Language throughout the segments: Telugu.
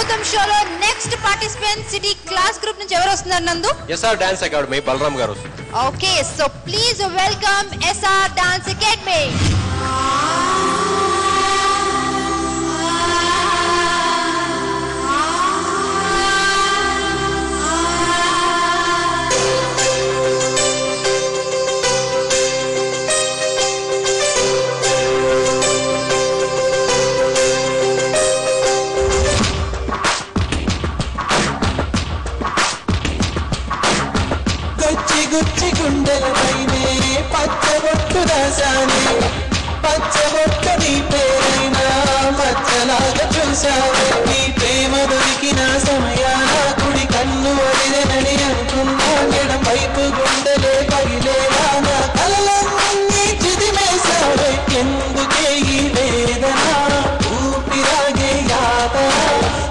అద్భుతం షోలో next participant city class group నుంచి ఎవరు వస్తున్నారు Nandu? SR dance academy Balaram garu. Okay, so please welcome SR dance academy. గుచ్చి గుండెలపైనే పచ్చబొట్టు రాశానే, పచ్చబొట్టు నీ పేరైనా మచ్చలాగా చూశావే. నీ ప్రేమ దొరికిన సమయాన కుడి కన్ను వదిలేనని అనుకున్నా, ఎడం వైపు గుండెలే పగిలేలా నా కలలన్నీ చిదిమేశావే. ఎందుకే ఈ వేదన, ఊపిరాగే యాతన,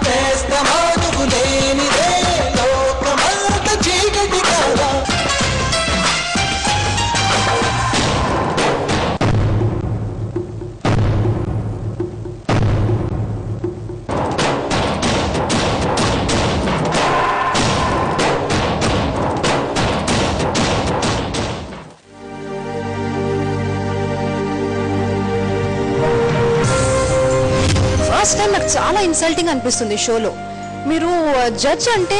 చేస్తావా నువ్వు లేనిదే లోకమంత చీకటి కాదా. ఫస్ట్ టైం నాకు చాలా ఇన్సల్టింగ్ అనిపిస్తుంది షోలో. మీరు జడ్జ్ అంటే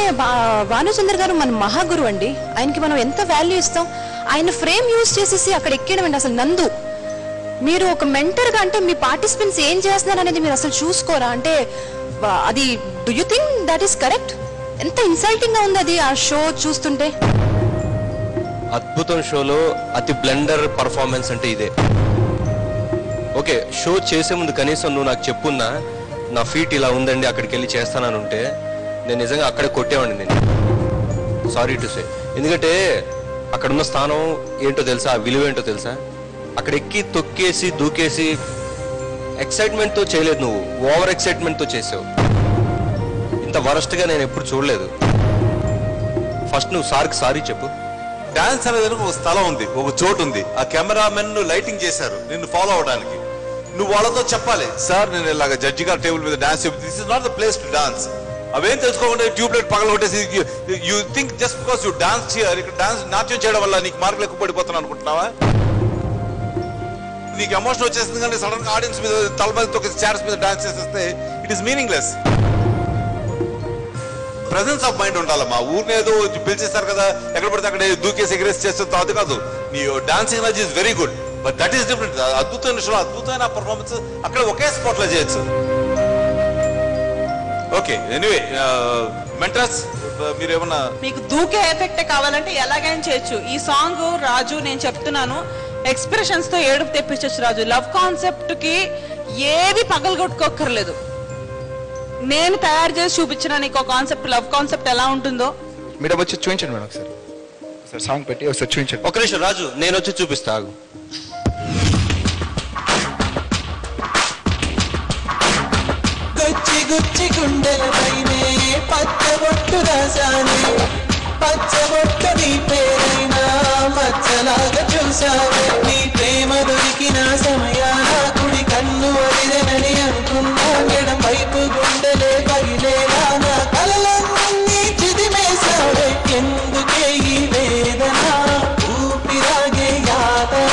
భానుచంద్ర గారు మన మహాగురు అండి, ఆయనకి మనం ఎంత వాల్యూ ఇస్తాం. ఆయన ఫ్రేమ్ యూజ్ చేసేసి అక్కడ ఎక్కడం అండి. అసలు నందు, మీరు ఒక మెంటర్గా అంటే మీ పార్టిసిపెంట్స్ ఏం చేస్తున్నారు అనేది మీరు అసలు చూసుకోరా? అంటే అది do you think that is correct? ఎంత ఇన్సల్టింగ్ గా ఉంది అది ఆ షో చూస్తుంటే. అద్భుతం షోలో అతి బ్లెండర్ పర్ఫార్మెన్స్ అంటే ఇదే. ఓకే, షో చేసే ముందు కనీసం నువ్వు నాకు చెప్పున్నా, నా ఫీట్ ఇలా ఉందండి అక్కడికి వెళ్ళి చేస్తానని ఉంటే నేను నిజంగా అక్కడే కొట్టేవాడిని. నేను సారీ టు సే, ఎందుకంటే అక్కడున్న స్థానం ఏంటో తెలుసా, ఆ విలువ ఏంటో తెలుసా. అక్కడ ఎక్కి తొక్కేసి దూకేసి ఎక్సైట్మెంట్తో చేయలేదు, నువ్వు ఓవర్ ఎక్సైట్మెంట్తో చేసావు. ఇంత వరస్ట్గా నేను ఎప్పుడు చూడలేదు. ఫస్ట్ నువ్వు సార్కి సారీ చెప్పు. డాన్స్ అనేది ఒక స్థలం ఉంది, ఒక చోటు ఉంది. ఆ కెమెరామెన్ లైటింగ్ చేశారు నిన్ను ఫాలో అవడానికి. నువ్వు వాళ్ళతో చెప్పాలి, సార్ నేను ఇలాగ జడ్జి గారు టేబుల్ మీద డాన్స్ చెప్పి, this is not the place to dance. అవేం తెలుసుకోకుండా ట్యూబ్లైట్ పగల కొట్టేసి you think just because you dance చేయాలి, ఇక్కడ డాన్స్ నాట్యం చేయడం వల్ల నీకు మార్కులు ఎక్కువ పడిపోతున్నాను అనుకుంటున్నావా? నీకు ఎమోషన్ వచ్చేసింది కానీ సడన్ గా ఆడియన్స్ మీద తల మీద తొక్కి చైర్స్ మీద డాన్స్ చేసేస్తే it is meaningless. Presence of mind ఉండాలమ్మా. ఊరిని ఏదో పిలిచేస్తారు కదా, ఎక్కడ పడితే అక్కడ దూకేసి ఎగ్రెస్ చేస్తే అది కాదు. నీ dancing energy is very good, but that is different. అద్భుతమైన షో, అద్భుతమైన పర్ఫార్మెన్స్ అక్కడ ఒకే స్పాట్ లో చేయొచ్చు. ఓకే, ఎనీవే మెంటర్స్ మీరేమన్నా మీకు దూకే ఎఫెక్ట్ కావాలంటే ఎలాగైనా చేయొచ్చు. ఈ సాంగ్ రాజు నేను చెప్తున్నాను, ఎక్స్ప్రెషన్స్ తో ఏడుపు తెప్పించచ్చు రాజు. లవ్ కాన్సెప్ట్ కి ఏవి పగలగొట్టుకోక్కర్లేదు. నేను తయారు చేసి చూపించిన నీకు కాన్సెప్ట్, లవ్ కాన్సెప్ట్ ఎలా ఉంటుందో. మీరు వచ్చి చూపించండి మేడం, ఒకసారి సాంగ్ పెట్టి ఒకసారి చూపించండి. ఒక నిమిషం రాజు, నేను వచ్చి చూపిస్తా. గుచ్చి గుచ్చి గుండెలపైనే పచ్చబొట్టు రాశానే, పచ్చబొట్టు నీ పేరైనా మచ్చలాగా చూశావే. నీ ప్రేమ దొరికిన సమయాన కుడి కన్ను వదిలేనని అనుకున్నా, ఎడం వైపు గుండెలే పగిలేలా నా కలలన్నీ చిదిమేశావే. ఎందుకే ఈ వేదన, ఊపిరాగే యాతన,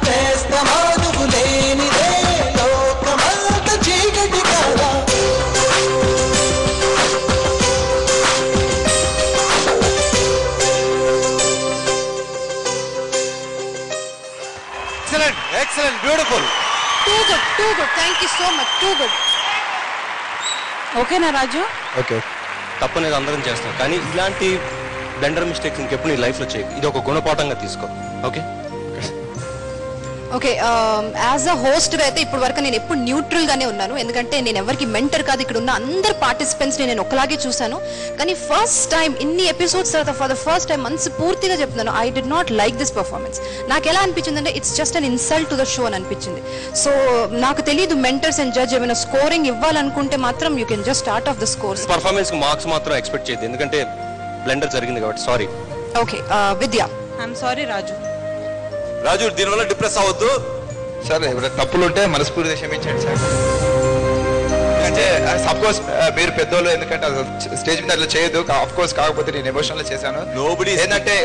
చేస్తావా నువ్వు లేనిదే లోకమంత చీకటి కాదా. Excellent, excellent, beautiful. Too good, too good, thank you so much, too good. ఓకేనా రాజు? ఓకే, తప్పనేది అందరం చేస్తాం, కానీ ఇలాంటి బ్లెండర్ మిస్టేక్స్ ఇంకెప్పుడు నీ లైఫ్లో చేయకు. ఇది ఒక గుణపాఠంగా తీసుకో. ఓకే ఓకే, యాజ్ అ హోస్ట్గా అయితే ఇప్పుడు వరకు నేను ఎప్పుడు న్యూట్రల్ గానే ఉన్నాను, ఎందుకంటే నేను ఎవరికి మెంటర్ కాదు. ఇక్కడ ఉన్న అందరు పార్టిసిపెంట్స్ నేను ఒకలాగే చూశాను. కానీ ఫస్ట్ టైం ఇన్ని ఎపిసోడ్స్ తర్వాత ఫర్ ద ఫస్ట్ టైం మనస్ఫూర్తిగా చెప్తున్నాను, I did not like this performance. నాకు ఎలా అనిపించింది అంటే it's just an insult to the show అని అనిపించింది. సో నాకు తెలియదు, మెంటర్స్ అండ్ జడ్జ్ ఏమైనా స్కోరింగ్ ఇవ్వాలనుకుంటే మాత్రం you can just start off the scores. Performance marks మాత్రం ఎక్స్పెక్ట్ చేయదు, ఎందుకంటే బ్లెండర్ జరిగింది కాబట్టి. Sorry. Okay, Vidya. I'm sorry Raju. Raju, దీనివల్ల డిప్రెస్ అవ్వద్దు సార్. ఎవరైనా తప్పులు ఉంటే మనస్ఫూర్తిగా క్షమించండి సార్. అంటే అఫ్ కోర్స్ మీరు పెద్దోళ్ళు, ఎందుకంటే స్టేజ్ మీద అట్లా చేయదు అఫ్ కోర్స్. కాకపోతే నేను ఎమోషనల్ చేశాను. Nobody- ఏంటంటే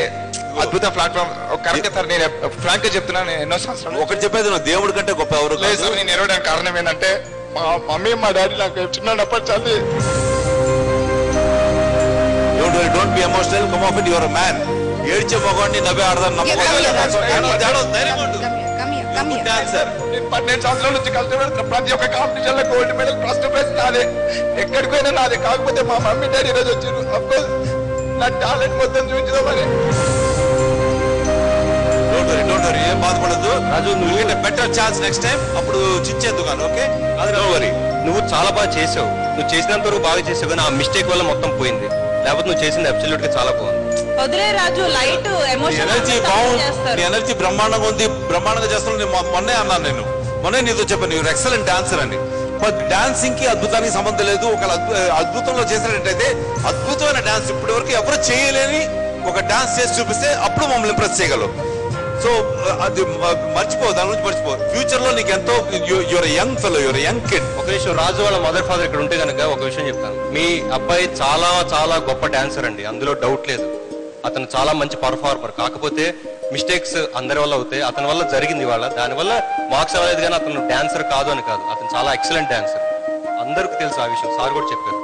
అద్భుతం ప్లాట్ఫామ్. కరెక్ట్ సార్, నేను ఫ్రాంక్ గా చెప్తున్నాను. నేను ఎన్నో సంవత్సరాలు ఒకటి చెప్పేది నువ్వు దేవుడి కంటే గొప్ప ఎవరు లేదు సార్. నేను ఎరవడానికి కారణం ఏంటంటే మా మమ్మీ మా డాడీ నాకు చిన్నప్పటి చల్లి. Don't be emotional, come of it, your man. ఏడ్చే మగవాడిని నవ్వే ఆడదాం డాన్సర్. నేను 12 సంవత్సరాల నుంచి కష్టపడుతున్నా. ప్రతి ఒక్క కాంపిటీషన్ లో గోల్డ్ మెడల్, ఫస్ట్ ప్రైజ్ నాదే, ఎక్కడికి పోయినా నాదే. కాకపోతే మా మమ్మీ డాడీ ఈరోజు వచ్చారు. అఫ్ కోర్స్ నా టాలెంట్ మొత్తం చూపించదామని. డోంట్ వరీ, ఏం బాధపడద్దు రాజు. నువ్వు బెటర్ ఛాన్స్ నెక్స్ట్ టైం, అప్పుడు చిచ్చేద్దు కానీ. Okay, don't worry. నువ్వు చాలా బాగా చేసావు. నువ్వు చేసినంత వరకు బాగా చేసావు, కానీ ఆ మిస్టేక్ వల్ల మొత్తం పోయింది. లేకపోతే నువ్వు చేసింది అబ్సల్యూట్ గా చాలా బాగుంది. వదిలే రాజు, లైట్ ఎమోషన్ ఎనర్జీ బాగుంది, నీ ఎనర్జీ బ్రహ్మాండంగా ఉంది, బ్రహ్మాండంగా చేస్తున్నావు. నేను మొన్నే అన్నాను, నేను మొన్నే నీతో చెప్పాను యూర్ ఎక్సలెంట్ డాన్సర్ అని. బట్ డాన్సింగ్ కి అద్భుతానికి సంబంధం లేదు. ఒక అద్భుతంలో చేసినట్టయితే అద్భుతమైన డాన్స్ ఇప్పటి వరకు ఎవరు చేయలేని ఒక డాన్స్ చేసి చూపిస్తే అప్పుడు మమ్మల్ని ఇంప్రెస్ చేయగలవు. సో అది మర్చిపో, దాని గురించి మర్చిపో. ఫ్యూచర్ లో నీకు ఎంతో your young fellow, your young kid. ఒక విషయం, రాజు వాళ్ళ మదర్ ఫాదర్ ఇక్కడ ఉంటే కనుక ఒక విషయం చెప్తాను. మీ అబ్బాయి చాలా చాలా గొప్ప డాన్సర్ అండి, అందులో డౌట్ లేదు. అతను చాలా మంచి పర్ఫార్మర్. కాకపోతే మిస్టేక్స్ అందరి వల్ల అవుతాయి. అతని వల్ల జరిగింది ఇవాళ, దానివల్ల మార్క్స్ అవ్వలేదు. కానీ అతను డాన్సర్ కాదు అని కాదు, అతను చాలా ఎక్సలెంట్ డాన్సర్. అందరికీ తెలుసు ఆ విషయం, సార్ కూడా చెప్పారు.